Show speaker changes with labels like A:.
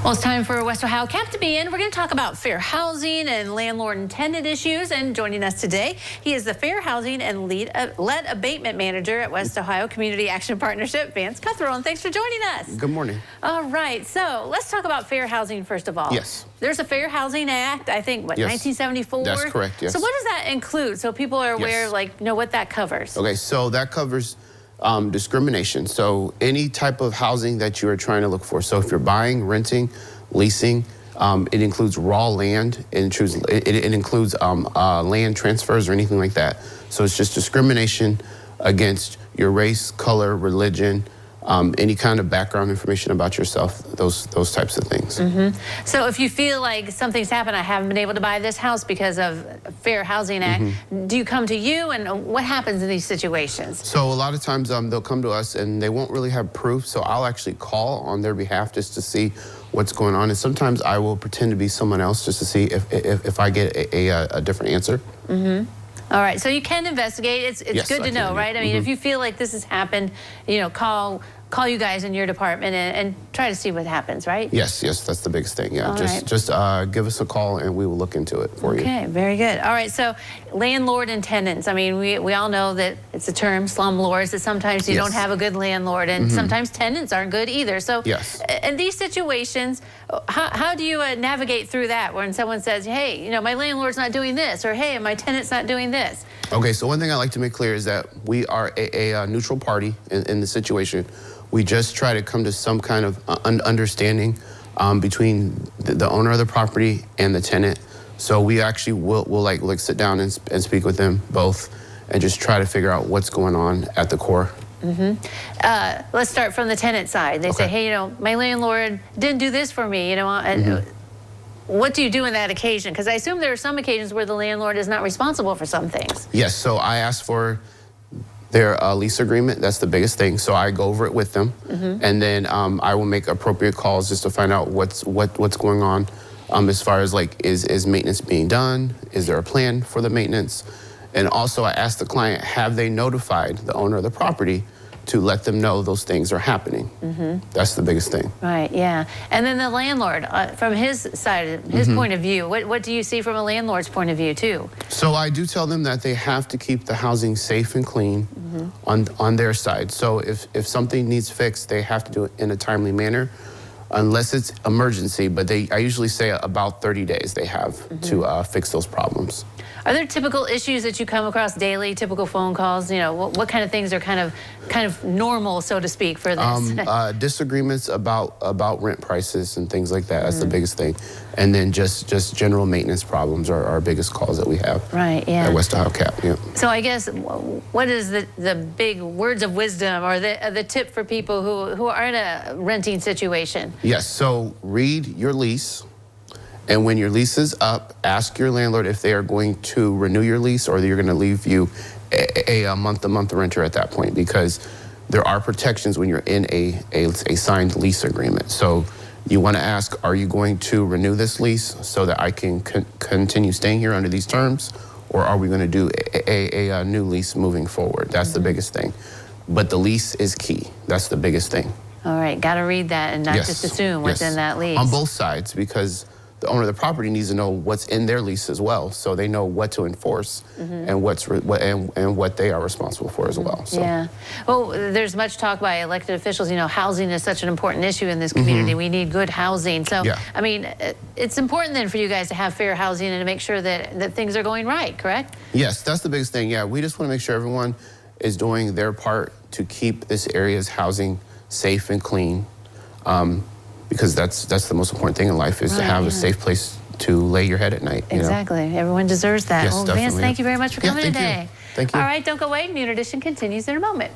A: Well, it's time for West Ohio Cap to be in. We're going to talk about fair housing and landlord and tenant issues. And joining us today, he is the Fair Housing and Lead Abatement Manager at West Ohio Community Action Partnership, Vance Cuthrell. And thanks for joining us.
B: Good morning.
A: All right, so let's talk about fair housing first of all.
B: Yes.
A: There's a Fair Housing Act, I think, what,
B: Yes.
A: 1974?
B: That's correct, yes.
A: So what does that include so people are aware,
B: Yes.
A: like, know what that covers?
B: Okay, so that covers discrimination. So any type of housing that you are trying to look for. So if you're buying, renting, leasing, it includes raw land, it includes land transfers or anything like that. So it's just discrimination against your race, color, religion, any kind of background information about yourself, those types of things.
A: Mm-hmm. So if you feel like something's happened, I haven't been able to buy this house because of Fair Housing Act, do you come to you, and what happens in these situations?
B: So a lot of times they'll come to us and they won't really have proof, so I'll actually call on their behalf just to see what's going on. And sometimes I will pretend to be someone else just to see if I get a different answer.
A: Mm-hmm. All right, so you can investigate. It's
B: Yes,
A: good to know, right? I mean, if you feel like this has happened, you know, call you guys in your department and try to see what happens, right?
B: Yes, that's the biggest thing. Yeah,
A: All
B: just give us a call and we will look into it for you.
A: Okay, very good. All right, so landlord and tenants. I mean, we all know that it's a term, slumlords, that sometimes you
B: Yes.
A: don't have a good landlord, and sometimes tenants aren't good either. So
B: Yes.
A: in these situations, how do you navigate through that when someone says, hey, you know, my landlord's not doing this, or hey, my tenant's not doing this?
B: Okay, so one thing I like to make clear is that we are a neutral party in the situation. We just try to come to some kind of understanding between the owner of the property and the tenant. So we actually will like sit down and speak with them both and just try to figure out what's going on at the core.
A: Let's start from the tenant side. They say, hey, you know, my landlord didn't do this for me, you know. What do you do in that occasion? Because I assume there are some occasions where the landlord is not responsible for some things.
B: Yes, so I asked for their lease agreement. That's the biggest thing. So I go over it with them, and then I will make appropriate calls just to find out what's going on as far as like is maintenance being done? Is there a plan for the maintenance? And also I ask the client, have they notified the owner of the property to let them know those things are happening? That's the biggest thing.
A: Right, yeah. And then the landlord, from his side, his point of view, what do you see from a landlord's point of view too?
B: So I do tell them that they have to keep the housing safe and clean on their side. So if something needs fixed, they have to do it in a timely manner, unless it's emergency. But I usually say about 30 days they have to fix those problems.
A: Are there typical issues that you come across daily, typical phone calls? You know, what kind of things are kind of normal, so to speak, for this?
B: Disagreements about rent prices and things like that. That's the biggest thing. And then just general maintenance problems are our biggest calls that we have.
A: Right, yeah.
B: At West Ohio Cap, yeah.
A: So I guess, what is the big words of wisdom or the tip for people who are in a renting situation?
B: Yes, so read your lease. And when your lease is up, ask your landlord if they are going to renew your lease or they're going to leave you a month-to-month renter at that point, because there are protections when you're in a signed lease agreement. So you want to ask, are you going to renew this lease so that I can continue staying here under these terms, or are we going to do a new lease moving forward? That's the biggest thing. But the lease is key. That's the biggest thing.
A: All right, got to read that and not just assume what's in that lease.
B: On both sides, because the owner of the property needs to know what's in their lease as well, so they know what to enforce and what they are responsible for as well. So.
A: Yeah. Well, there's much talk by elected officials. You know, housing is such an important issue in this community. We need good housing. So, I mean, it's important then for you guys to have fair housing and to make sure that things are going right, correct?
B: Yes, that's the biggest thing. Yeah, we just want to make sure everyone is doing their part to keep this area's housing safe and clean. Because that's the most important thing in life, is to have a safe place to lay your head at night.
A: Exactly. Everyone deserves that.
B: Yes,
A: well,
B: definitely.
A: Vance, thank you very much for coming today.
B: Thank you.
A: All right, don't go away. Noon Edition continues in a moment.